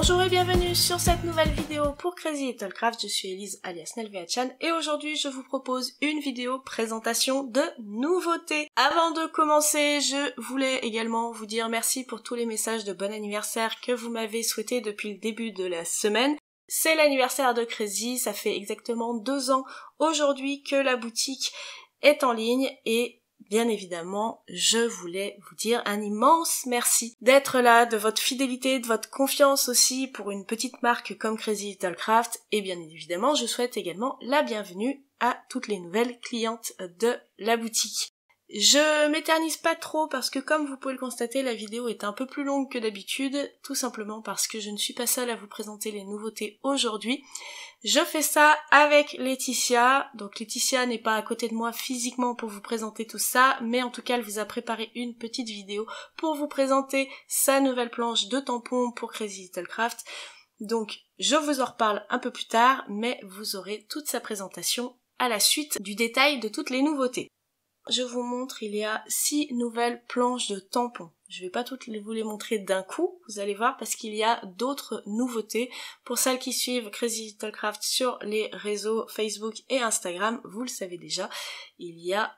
Bonjour et bienvenue sur cette nouvelle vidéo pour Crazy Little Craft. Je suis Elise alias Nelvea-chan et aujourd'hui je vous propose une vidéo présentation de nouveautés. Avant de commencer, je voulais également vous dire merci pour tous les messages de bon anniversaire que vous m'avez souhaité depuis le début de la semaine. C'est l'anniversaire de Crazy, ça fait exactement 2 ans aujourd'hui que la boutique est en ligne et bien évidemment, je voulais vous dire un immense merci d'être là, de votre fidélité, de votre confiance aussi pour une petite marque comme Crazy Little Craft. Et bien évidemment, je souhaite également la bienvenue à toutes les nouvelles clientes de la boutique. Je m'éternise pas trop parce que comme vous pouvez le constater, la vidéo est un peu plus longue que d'habitude, tout simplement parce que je ne suis pas seule à vous présenter les nouveautés aujourd'hui. Je fais ça avec Laetitia, donc Laetitia n'est pas à côté de moi physiquement pour vous présenter tout ça, mais en tout cas elle vous a préparé une petite vidéo pour vous présenter sa nouvelle planche de tampons pour Crazy Little Craft. Donc je vous en reparle un peu plus tard, mais vous aurez toute sa présentation à la suite du détail de toutes les nouveautés. Je vous montre, il y a 6 nouvelles planches de tampons. Je vais pas toutes vous les montrer d'un coup, vous allez voir, parce qu'il y a d'autres nouveautés. Pour celles qui suivent Crazy Little Craft sur les réseaux Facebook et Instagram, vous le savez déjà, il y a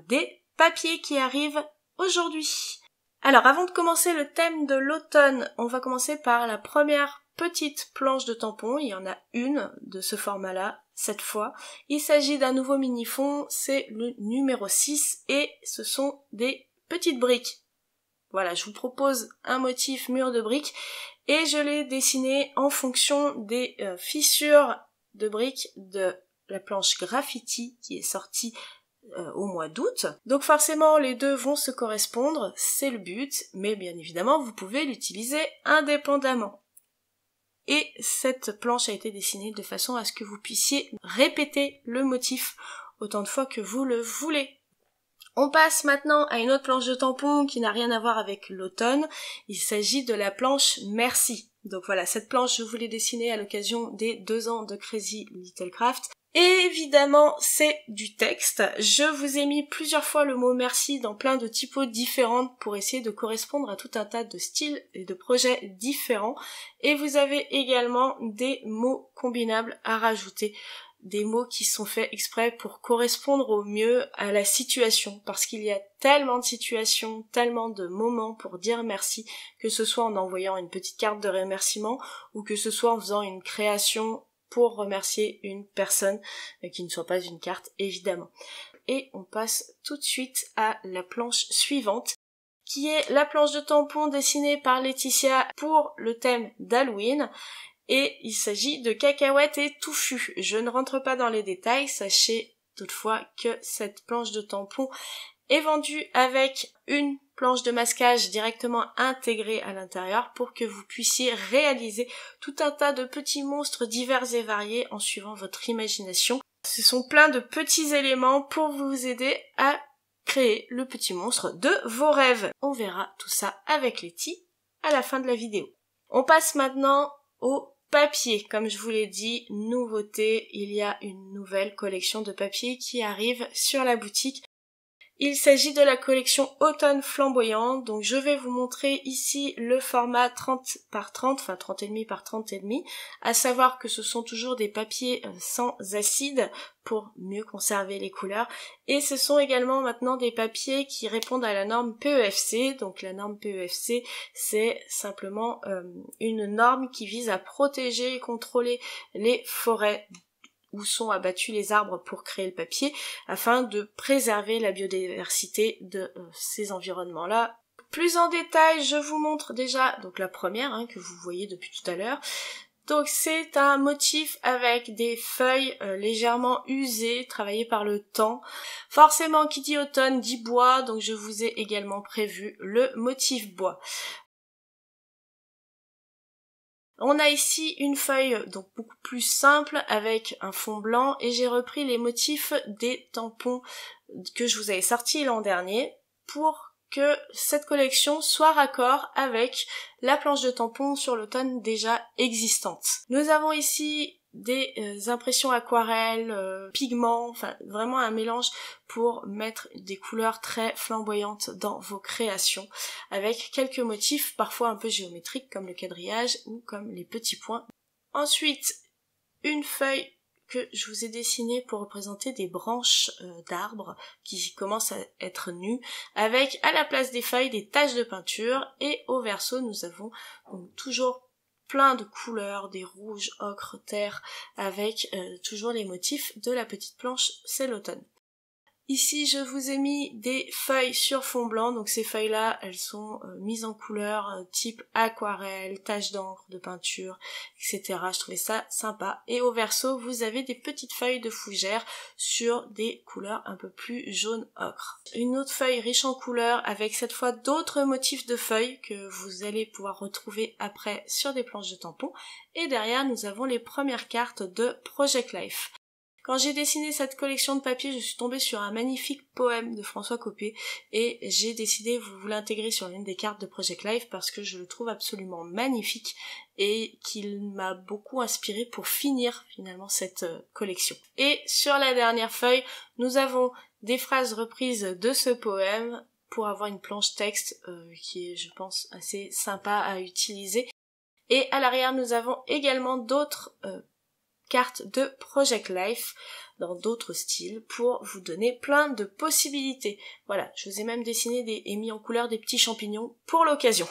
des papiers qui arrivent aujourd'hui. Alors avant de commencer le thème de l'automne, on va commencer par la première petite planche de tampons. Il y en a une de ce format-là, cette fois. Il s'agit d'un nouveau mini-fond, c'est le numéro 6 et ce sont des petites briques. Voilà, je vous propose un motif mur de briques et je l'ai dessiné en fonction des fissures de briques de la planche Graffiti qui est sortie au mois d'août. Donc forcément les deux vont se correspondre, c'est le but, mais bien évidemment vous pouvez l'utiliser indépendamment. Et cette planche a été dessinée de façon à ce que vous puissiez répéter le motif autant de fois que vous le voulez. On passe maintenant à une autre planche de tampons qui n'a rien à voir avec l'automne. Il s'agit de la planche Merci. Donc voilà, cette planche je vous l'ai dessinée à l'occasion des 2 ans de Crazy Little Craft. Et évidemment, c'est du texte. Je vous ai mis plusieurs fois le mot merci dans plein de typos différentes pour essayer de correspondre à tout un tas de styles et de projets différents. Et vous avez également des mots combinables à rajouter. Des mots qui sont faits exprès pour correspondre au mieux à la situation, parce qu'il y a tellement de situations, tellement de moments pour dire merci, que ce soit en envoyant une petite carte de remerciement ou que ce soit en faisant une création pour remercier une personne qui ne soit pas une carte évidemment. Et on passe tout de suite à la planche suivante, qui est la planche de tampons dessinée par Laetitia pour le thème d'Halloween. Et il s'agit de cacahuètes et touffus. Je ne rentre pas dans les détails, sachez toutefois que cette planche de tampon est vendue avec une planche de masquage directement intégrée à l'intérieur pour que vous puissiez réaliser tout un tas de petits monstres divers et variés en suivant votre imagination. Ce sont plein de petits éléments pour vous aider à créer le petit monstre de vos rêves. On verra tout ça avec Letty à la fin de la vidéo. On passe maintenant au papier. Comme je vous l'ai dit, nouveauté, il y a une nouvelle collection de papier qui arrive sur la boutique. Il s'agit de la collection Automne Flamboyant, donc je vais vous montrer ici le format 30 par 30, enfin 30,5 par 30,5, à savoir que ce sont toujours des papiers sans acide pour mieux conserver les couleurs, et ce sont également maintenant des papiers qui répondent à la norme PEFC, donc la norme PEFC c'est simplement une norme qui vise à protéger et contrôler les forêts où sont abattus les arbres pour créer le papier, afin de préserver la biodiversité de ces environnements-là. Plus en détail, je vous montre déjà donc la première que vous voyez depuis tout à l'heure. Donc c'est un motif avec des feuilles légèrement usées, travaillées par le temps. Forcément, qui dit automne dit bois, donc je vous ai également prévu le motif bois. On a ici une feuille donc beaucoup plus simple avec un fond blanc et j'ai repris les motifs des tampons que je vous avais sortis l'an dernier pour que cette collection soit raccord avec la planche de tampons sur l'automne déjà existante. Nous avons ici des impressions aquarelles, pigments, enfin vraiment un mélange pour mettre des couleurs très flamboyantes dans vos créations, avec quelques motifs parfois un peu géométriques comme le quadrillage ou comme les petits points. Ensuite, une feuille que je vous ai dessinée pour représenter des branches d'arbres qui commencent à être nues, avec à la place des feuilles des taches de peinture, et au verso nous avons donc toujours plein de couleurs, des rouges, ocre, terre, avec toujours les motifs de la petite planche C'est l'automne. Ici, je vous ai mis des feuilles sur fond blanc, donc ces feuilles-là, elles sont mises en couleur type aquarelle, tache d'encre, de peinture, etc. Je trouvais ça sympa. Et au verso, vous avez des petites feuilles de fougère sur des couleurs un peu plus jaune ocre. Une autre feuille riche en couleurs avec cette fois d'autres motifs de feuilles que vous allez pouvoir retrouver après sur des planches de tampons. Et derrière, nous avons les premières cartes de Project Life. Quand j'ai dessiné cette collection de papier, je suis tombée sur un magnifique poème de François Coppée et j'ai décidé de vous l'intégrer sur l'une des cartes de Project Life parce que je le trouve absolument magnifique et qu'il m'a beaucoup inspiré pour finir finalement cette collection. Et sur la dernière feuille, nous avons des phrases reprises de ce poème pour avoir une planche texte qui est, je pense, assez sympa à utiliser. Et à l'arrière, nous avons également d'autres cartes de Project Life dans d'autres styles pour vous donner plein de possibilités. Voilà, je vous ai même dessiné et mis en couleur des petits champignons pour l'occasion.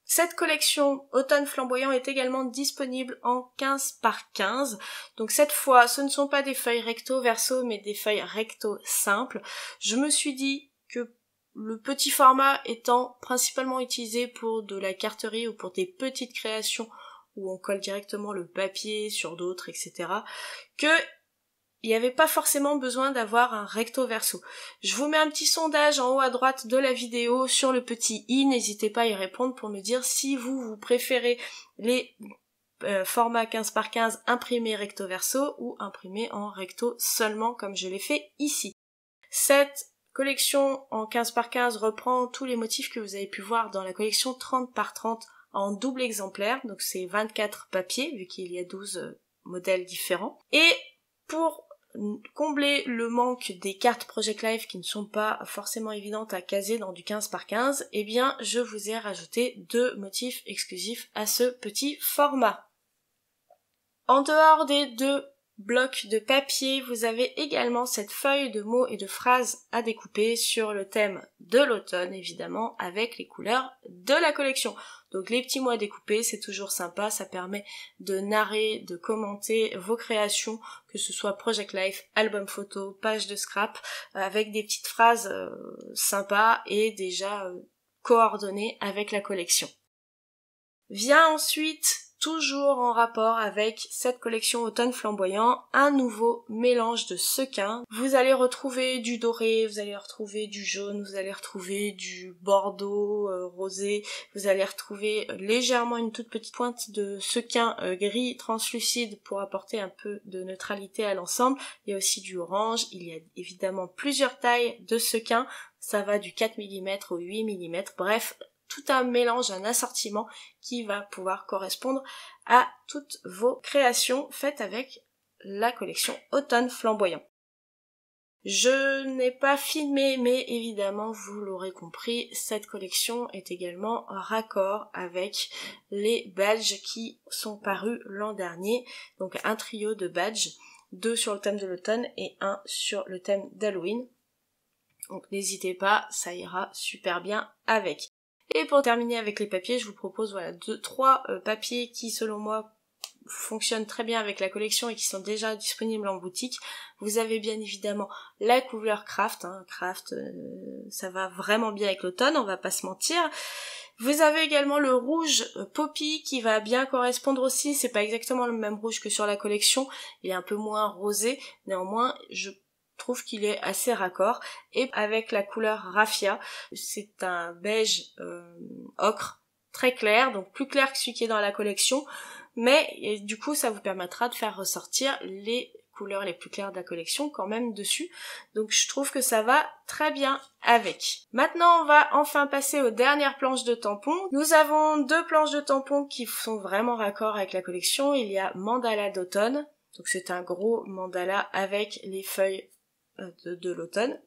Cette collection Automne Flamboyant est également disponible en 15 par 15. Donc cette fois, ce ne sont pas des feuilles recto verso, mais des feuilles recto simples. Je me suis dit que le petit format étant principalement utilisé pour de la carterie ou pour des petites créations où on colle directement le papier sur d'autres, etc., que il n'y avait pas forcément besoin d'avoir un recto verso. Je vous mets un petit sondage en haut à droite de la vidéo sur le petit i, n'hésitez pas à y répondre pour me dire si vous préférez les formats 15 par 15 imprimés recto verso ou imprimés en recto seulement comme je l'ai fait ici. Cette collection en 15 par 15 reprend tous les motifs que vous avez pu voir dans la collection 30 par 30 en double exemplaire, donc c'est 24 papiers vu qu'il y a 12 modèles différents. Et pour combler le manque des cartes Project Life qui ne sont pas forcément évidentes à caser dans du 15 par 15, eh bien je vous ai rajouté 2 motifs exclusifs à ce petit format. En dehors des 2 blocs de papier, vous avez également cette feuille de mots et de phrases à découper sur le thème de l'automne, évidemment, avec les couleurs de la collection. Donc les petits mots à découper, c'est toujours sympa, ça permet de narrer, de commenter vos créations, que ce soit Project Life, album photo, page de scrap, avec des petites phrases sympas et déjà coordonnées avec la collection. Vient ensuite, toujours en rapport avec cette collection Automne Flamboyant, un nouveau mélange de sequins. Vous allez retrouver du doré, vous allez retrouver du jaune, vous allez retrouver du bordeaux rosé, vous allez retrouver légèrement une toute petite pointe de sequin gris translucide pour apporter un peu de neutralité à l'ensemble. Il y a aussi du orange, il y a évidemment plusieurs tailles de sequins, ça va du 4 mm au 8 mm, bref, tout un mélange, un assortiment qui va pouvoir correspondre à toutes vos créations faites avec la collection Automne Flamboyant. Je n'ai pas filmé, mais évidemment, vous l'aurez compris, cette collection est également raccord avec les badges qui sont parus l'an dernier. Donc un trio de badges, 2 sur le thème de l'automne et 1 sur le thème d'Halloween. Donc n'hésitez pas, ça ira super bien avec. Et pour terminer avec les papiers, je vous propose voilà 3 papiers qui selon moi fonctionnent très bien avec la collection et qui sont déjà disponibles en boutique. Vous avez bien évidemment la couleur craft, craft ça va vraiment bien avec l'automne, on va pas se mentir. Vous avez également le rouge poppy qui va bien correspondre aussi, c'est pas exactement le même rouge que sur la collection, il est un peu moins rosé, néanmoins je trouve qu'il est assez raccord. Et avec la couleur raffia, c'est un beige ocre très clair, donc plus clair que celui qui est dans la collection, mais du coup ça vous permettra de faire ressortir les couleurs les plus claires de la collection quand même dessus. Donc je trouve que ça va très bien avec. Maintenant, on va enfin passer aux dernières planches de tampons. Nous avons 2 planches de tampons qui sont vraiment raccord avec la collection. Il y a Mandala d'automne. Donc c'est un gros mandala avec les feuilles de l'automne.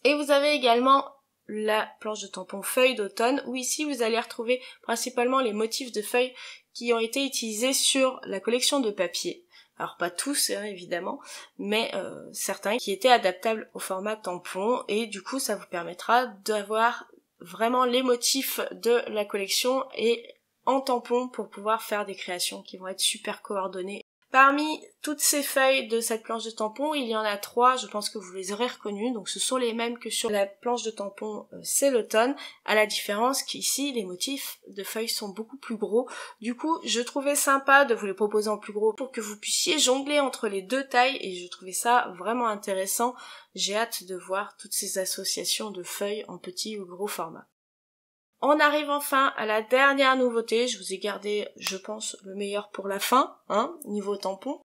Et vous avez également la planche de tampon feuilles d'automne, où ici vous allez retrouver principalement les motifs de feuilles qui ont été utilisés sur la collection de papier. Alors pas tous hein, évidemment, mais certains qui étaient adaptables au format tampon, et du coup ça vous permettra d'avoir vraiment les motifs de la collection et en tampon pour pouvoir faire des créations qui vont être super coordonnées. Parmi toutes ces feuilles de cette planche de tampon, il y en a 3, je pense que vous les aurez reconnues, donc ce sont les mêmes que sur la planche de tampon c'est l'automne, à la différence qu'ici les motifs de feuilles sont beaucoup plus gros. Du coup, je trouvais sympa de vous les proposer en plus gros pour que vous puissiez jongler entre les 2 tailles, et je trouvais ça vraiment intéressant. J'ai hâte de voir toutes ces associations de feuilles en petit ou gros format. On arrive enfin à la dernière nouveauté, je vous ai gardé, je pense, le meilleur pour la fin, hein, niveau tampon.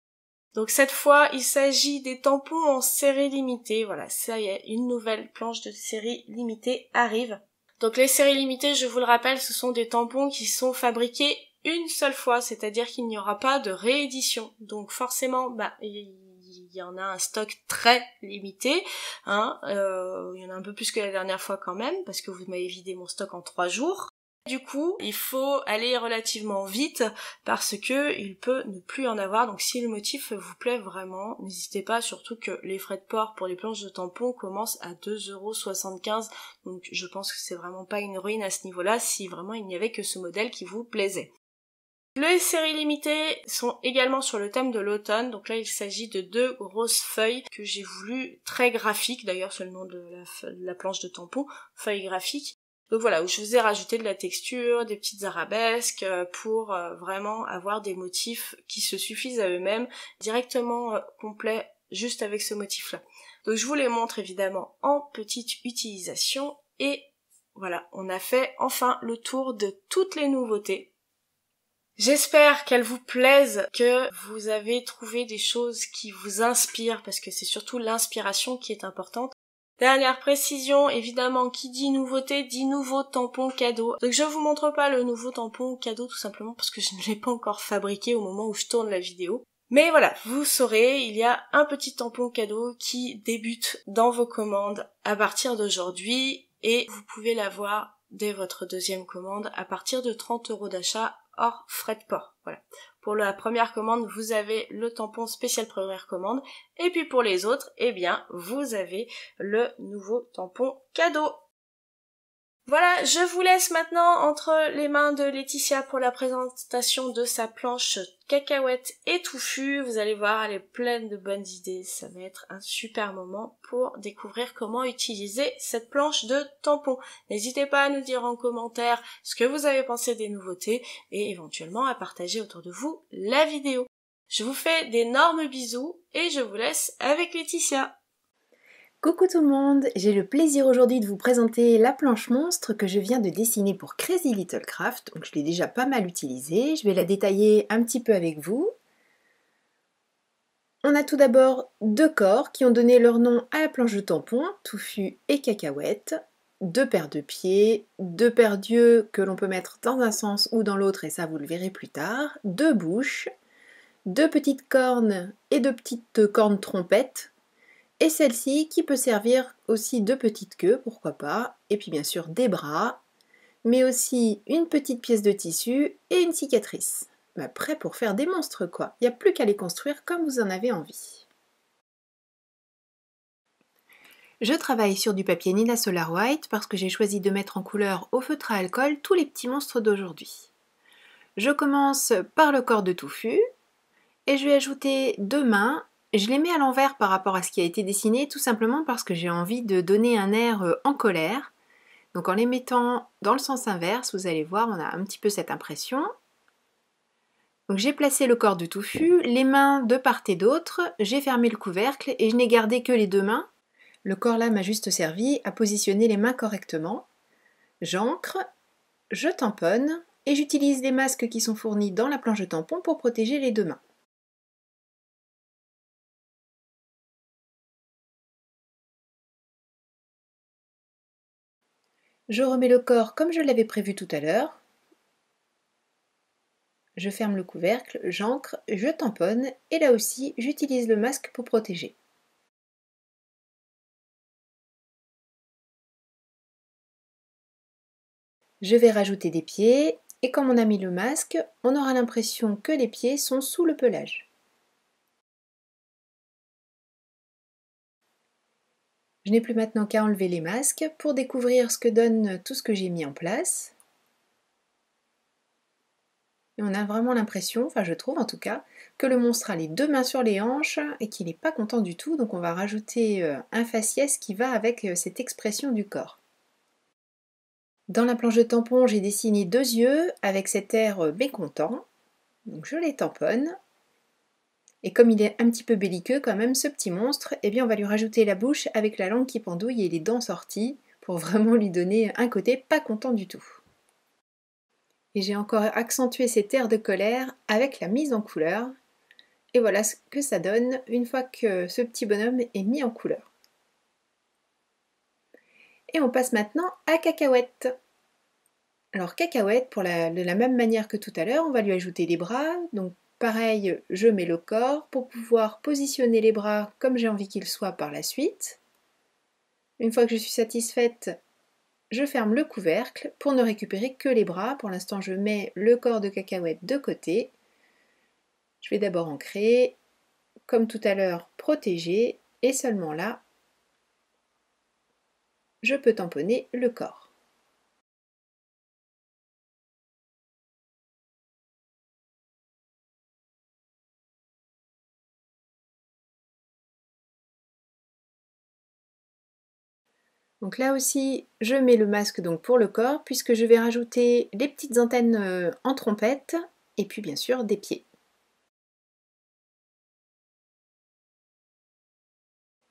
Donc cette fois, il s'agit des tampons en série limitée, voilà, ça y est, une nouvelle planche de série limitée arrive. Donc les séries limitées, je vous le rappelle, ce sont des tampons qui sont fabriqués une seule fois, c'est-à-dire qu'il n'y aura pas de réédition. Donc forcément, il y en a un stock très limité, hein, il y en a un peu plus que la dernière fois quand même, parce que vous m'avez vidé mon stock en 3 jours. Du coup, il faut aller relativement vite parce que il peut ne plus en avoir, donc si le motif vous plaît vraiment, n'hésitez pas, surtout que les frais de port pour les planches de tampons commencent à 2,75 €, donc je pense que c'est vraiment pas une ruine à ce niveau-là si vraiment il n'y avait que ce modèle qui vous plaisait. Les séries limitées sont également sur le thème de l'automne, donc là il s'agit de 2 grosses feuilles que j'ai voulu très graphiques, d'ailleurs c'est le nom de la planche de tampon, feuilles graphiques. Donc voilà, où je vous ai rajouté de la texture, des petites arabesques, pour vraiment avoir des motifs qui se suffisent à eux-mêmes, directement complets, juste avec ce motif-là. Donc je vous les montre évidemment en petite utilisation, et voilà, on a fait enfin le tour de toutes les nouveautés. J'espère qu'elles vous plaisent, que vous avez trouvé des choses qui vous inspirent, parce que c'est surtout l'inspiration qui est importante. Dernière précision, évidemment, qui dit nouveauté dit nouveau tampon cadeau. Donc je vous montre pas le nouveau tampon cadeau tout simplement parce que je ne l'ai pas encore fabriqué au moment où je tourne la vidéo. Mais voilà, vous saurez, il y a un petit tampon cadeau qui débute dans vos commandes à partir d'aujourd'hui, et vous pouvez l'avoir dès votre deuxième commande à partir de 30 € d'achat hors frais de port. Voilà. Pour la première commande, vous avez le tampon spécial première commande, et puis pour les autres, eh bien, vous avez le nouveau tampon cadeau. Voilà, je vous laisse maintenant entre les mains de Laetitia pour la présentation de sa planche cacahuète et touffue. Vous allez voir, elle est pleine de bonnes idées. Ça va être un super moment pour découvrir comment utiliser cette planche de tampon. N'hésitez pas à nous dire en commentaire ce que vous avez pensé des nouveautés et éventuellement à partager autour de vous la vidéo. Je vous fais d'énormes bisous et je vous laisse avec Laetitia. Coucou tout le monde, j'ai le plaisir aujourd'hui de vous présenter la planche monstre que je viens de dessiner pour Crazy Little Craft. Donc je l'ai déjà pas mal utilisée, je vais la détailler un petit peu avec vous. On a tout d'abord 2 corps qui ont donné leur nom à la planche de tampon, touffu et cacahuète, 2 paires de pieds, 2 paires d'yeux que l'on peut mettre dans un sens ou dans l'autre et ça vous le verrez plus tard, 2 bouches, 2 petites cornes et 2 petites cornes trompettes. Et celle-ci qui peut servir aussi de petite queue, pourquoi pas, et puis bien sûr des bras, mais aussi une petite pièce de tissu et une cicatrice. Prêt pour faire des monstres quoi, il n'y a plus qu'à les construire comme vous en avez envie. Je travaille sur du papier Nina Solar White parce que j'ai choisi de mettre en couleur au feutre à alcool tous les petits monstres d'aujourd'hui. Je commence par le corps de touffu et je vais ajouter 2 mains. Je les mets à l'envers par rapport à ce qui a été dessiné, tout simplement parce que j'ai envie de donner un air en colère. Donc en les mettant dans le sens inverse, vous allez voir, on a un petit peu cette impression. Donc j'ai placé le corps de touffu, les mains de part et d'autre, j'ai fermé le couvercle et je n'ai gardé que les 2 mains. Le corps là m'a juste servi à positionner les mains correctement. J'ancre, je tamponne et j'utilise les masques qui sont fournis dans la planche de tampon pour protéger les 2 mains. Je remets le corps comme je l'avais prévu tout à l'heure. Je ferme le couvercle, j'ancre, je tamponne et là aussi j'utilise le masque pour protéger. Je vais rajouter des pieds et comme on a mis le masque, on aura l'impression que les pieds sont sous le pelage. Je n'ai plus maintenant qu'à enlever les masques pour découvrir ce que donne tout ce que j'ai mis en place. Et on a vraiment l'impression, enfin je trouve en tout cas, que le monstre a les deux mains sur les hanches et qu'il n'est pas content du tout, donc on va rajouter un faciès qui va avec cette expression du corps. Dans la planche de tampon, j'ai dessiné deux yeux avec cet air mécontent, donc je les tamponne. Et comme il est un petit peu belliqueux quand même, ce petit monstre, eh bien on va lui rajouter la bouche avec la langue qui pendouille et les dents sorties pour vraiment lui donner un côté pas content du tout. Et j'ai encore accentué cet air de colère avec la mise en couleur. Et voilà ce que ça donne une fois que ce petit bonhomme est mis en couleur. Et on passe maintenant à Cacahuète. Alors Cacahuète, de la même manière que tout à l'heure, on va lui ajouter les bras. Donc pareil, je mets le corps pour pouvoir positionner les bras comme j'ai envie qu'ils soient par la suite. Une fois que je suis satisfaite, je ferme le couvercle pour ne récupérer que les bras. Pour l'instant, je mets le corps de Cacahuète de côté. Je vais d'abord ancrer, comme tout à l'heure, protéger, et seulement là, je peux tamponner le corps. Donc là aussi, je mets le masque donc pour le corps, puisque je vais rajouter les petites antennes en trompette, et puis bien sûr des pieds.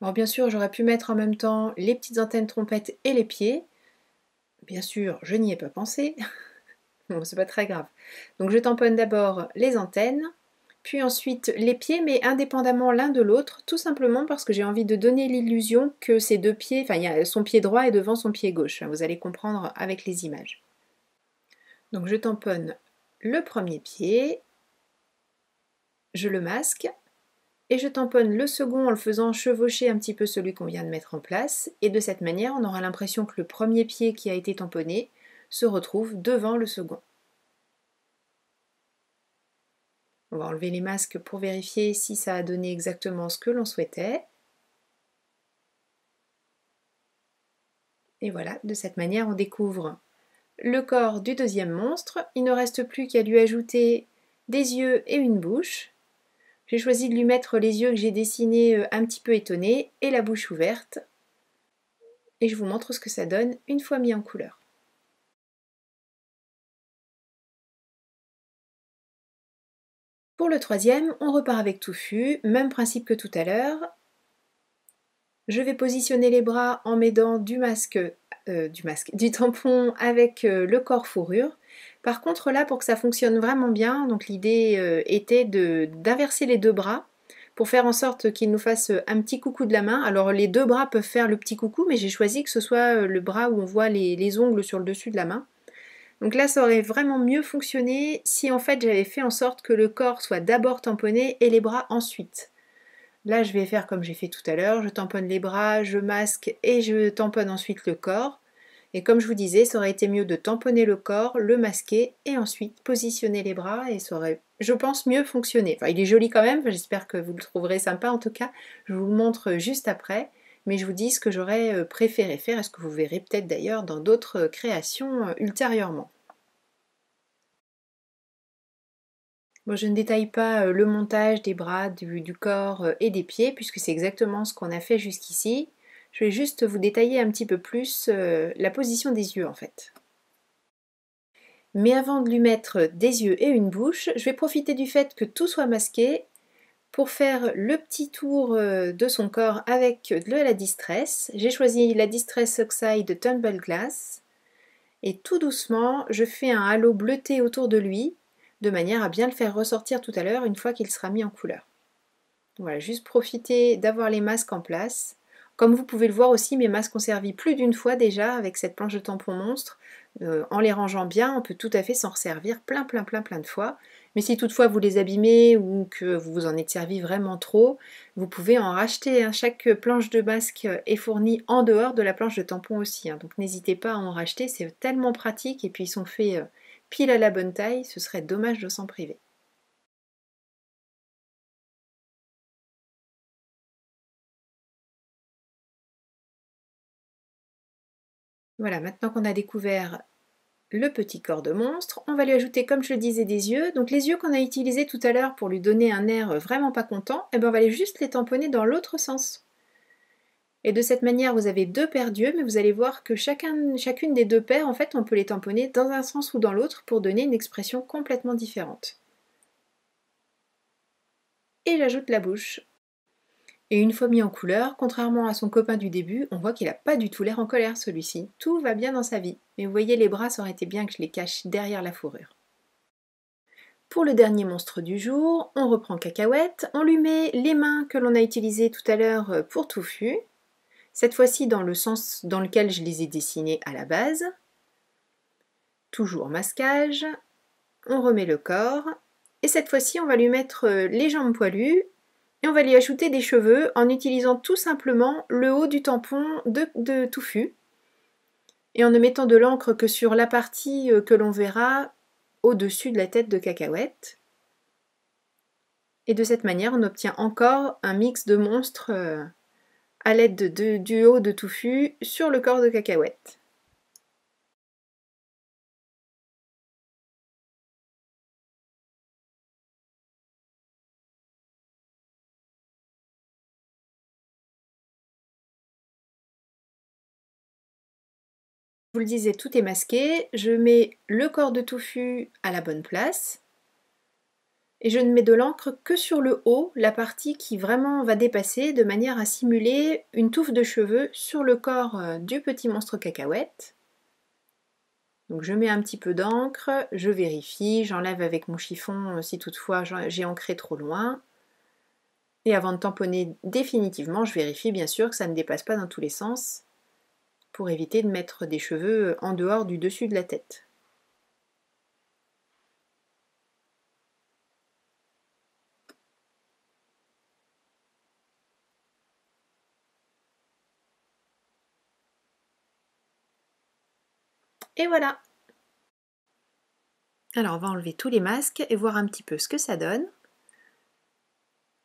Alors bien sûr, j'aurais pu mettre en même temps les petites antennes trompettes et les pieds. Bien sûr, je n'y ai pas pensé. Bon, c'est pas très grave. Donc je tamponne d'abord les antennes, puis ensuite les pieds, mais indépendamment l'un de l'autre, tout simplement parce que j'ai envie de donner l'illusion que ces deux pieds, enfin il y a son pied droit est devant son pied gauche. Vous allez comprendre avec les images. Donc je tamponne le premier pied, je le masque, et je tamponne le second en le faisant chevaucher un petit peu celui qu'on vient de mettre en place, et de cette manière on aura l'impression que le premier pied qui a été tamponné se retrouve devant le second. On va enlever les masques pour vérifier si ça a donné exactement ce que l'on souhaitait. Et voilà, de cette manière on découvre le corps du deuxième monstre. Il ne reste plus qu'à lui ajouter des yeux et une bouche. J'ai choisi de lui mettre les yeux que j'ai dessinés un petit peu étonnés et la bouche ouverte. Et je vous montre ce que ça donne une fois mis en couleur. Pour le troisième, on repart avec touffu, même principe que tout à l'heure. Je vais positionner les bras en m'aidant du tampon avec le corps fourrure. Par contre là, pour que ça fonctionne vraiment bien, donc l'idée était d'inverser les deux bras pour faire en sorte qu'il nous fasse un petit coucou de la main. Alors les deux bras peuvent faire le petit coucou, mais j'ai choisi que ce soit le bras où on voit les ongles sur le dessus de la main. Donc là, ça aurait vraiment mieux fonctionné si en fait j'avais fait en sorte que le corps soit d'abord tamponné et les bras ensuite. Là, je vais faire comme j'ai fait tout à l'heure, je tamponne les bras, je masque et je tamponne ensuite le corps. Et comme je vous disais, ça aurait été mieux de tamponner le corps, le masquer et ensuite positionner les bras et ça aurait, je pense, mieux fonctionné. Enfin, il est joli quand même, j'espère que vous le trouverez sympa en tout cas. Je vous le montre juste après, mais je vous dis ce que j'aurais préféré faire et ce que vous verrez peut-être d'ailleurs dans d'autres créations ultérieurement. Bon, je ne détaille pas le montage des bras, du corps et des pieds, puisque c'est exactement ce qu'on a fait jusqu'ici. Je vais juste vous détailler un petit peu plus la position des yeux en fait. Mais avant de lui mettre des yeux et une bouche, je vais profiter du fait que tout soit masqué pour faire le petit tour de son corps avec de la Distress. J'ai choisi la Distress Oxide Tumble Glass. Et tout doucement, je fais un halo bleuté autour de lui, de manière à bien le faire ressortir tout à l'heure une fois qu'il sera mis en couleur. Voilà, juste profiter d'avoir les masques en place. Comme vous pouvez le voir aussi, mes masques ont servi plus d'une fois déjà avec cette planche de tampons monstre. En les rangeant bien, on peut tout à fait s'en resservir plein de fois. Mais si toutefois vous les abîmez ou que vous vous en êtes servi vraiment trop, vous pouvez en racheter. Hein. Chaque planche de masque est fournie en dehors de la planche de tampon aussi. Hein. Donc n'hésitez pas à en racheter, c'est tellement pratique et puis ils sont faits pile à la bonne taille, ce serait dommage de s'en priver. Voilà, maintenant qu'on a découvert le petit corps de monstre, on va lui ajouter, comme je le disais, des yeux. Donc les yeux qu'on a utilisés tout à l'heure pour lui donner un air vraiment pas content, et ben on va juste les tamponner dans l'autre sens. Et de cette manière, vous avez deux paires d'yeux, mais vous allez voir que chacune des deux paires, en fait, on peut les tamponner dans un sens ou dans l'autre pour donner une expression complètement différente. Et j'ajoute la bouche. Et une fois mis en couleur, contrairement à son copain du début, on voit qu'il n'a pas du tout l'air en colère celui-ci. Tout va bien dans sa vie. Mais vous voyez, les bras, ça aurait été bien que je les cache derrière la fourrure. Pour le dernier monstre du jour, on reprend Cacahuète, on lui met les mains que l'on a utilisées tout à l'heure pour Touffu, cette fois-ci dans le sens dans lequel je les ai dessinées à la base. Toujours masquage, on remet le corps, et cette fois-ci on va lui mettre les jambes poilues, et on va lui ajouter des cheveux en utilisant tout simplement le haut du tampon de Touffu et en ne mettant de l'encre que sur la partie que l'on verra au-dessus de la tête de Cacahuète. Et de cette manière, on obtient encore un mix de monstres à l'aide du haut de Touffu sur le corps de Cacahuète. Je vous le disais, tout est masqué. Je mets le corps de Touffu à la bonne place. Et je ne mets de l'encre que sur le haut, la partie qui vraiment va dépasser, de manière à simuler une touffe de cheveux sur le corps du petit monstre Cacahuète. Donc je mets un petit peu d'encre, je vérifie, j'enlève avec mon chiffon si toutefois j'ai ancré trop loin. Et avant de tamponner définitivement, je vérifie bien sûr que ça ne dépasse pas dans tous les sens, pour éviter de mettre des cheveux en dehors du dessus de la tête. Et voilà! Alors on va enlever tous les masques et voir un petit peu ce que ça donne.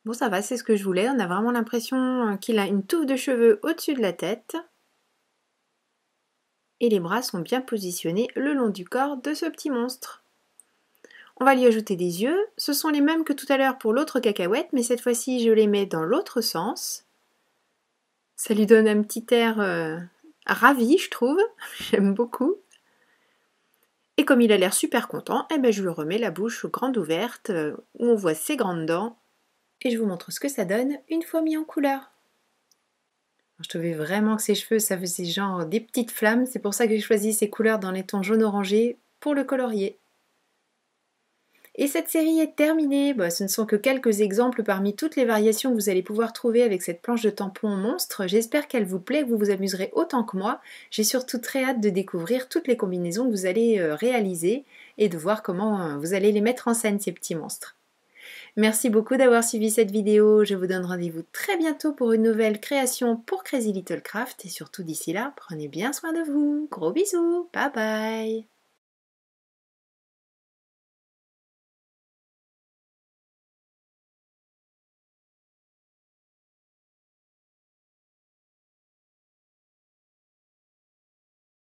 Bon ça va, c'est ce que je voulais, on a vraiment l'impression qu'il a une touffe de cheveux au-dessus de la tête. Et les bras sont bien positionnés le long du corps de ce petit monstre. On va lui ajouter des yeux, ce sont les mêmes que tout à l'heure pour l'autre Cacahuète, mais cette fois-ci je les mets dans l'autre sens. Ça lui donne un petit air ravi, je trouve, j'aime beaucoup. Et comme il a l'air super content, eh ben je lui remets la bouche grande ouverte, où on voit ses grandes dents. Et je vous montre ce que ça donne une fois mis en couleur. Je trouvais vraiment que ses cheveux, ça faisait genre des petites flammes, c'est pour ça que j'ai choisi ces couleurs dans les tons jaune-orangé pour le colorier. Et cette série est terminée. Ce ne sont que quelques exemples parmi toutes les variations que vous allez pouvoir trouver avec cette planche de tampon monstre. J'espère qu'elle vous plaît, que vous vous amuserez autant que moi. J'ai surtout très hâte de découvrir toutes les combinaisons que vous allez réaliser et de voir comment vous allez les mettre en scène, ces petits monstres. Merci beaucoup d'avoir suivi cette vidéo. Je vous donne rendez-vous très bientôt pour une nouvelle création pour Crazy Little Craft. Et surtout d'ici là, prenez bien soin de vous. Gros bisous. Bye bye.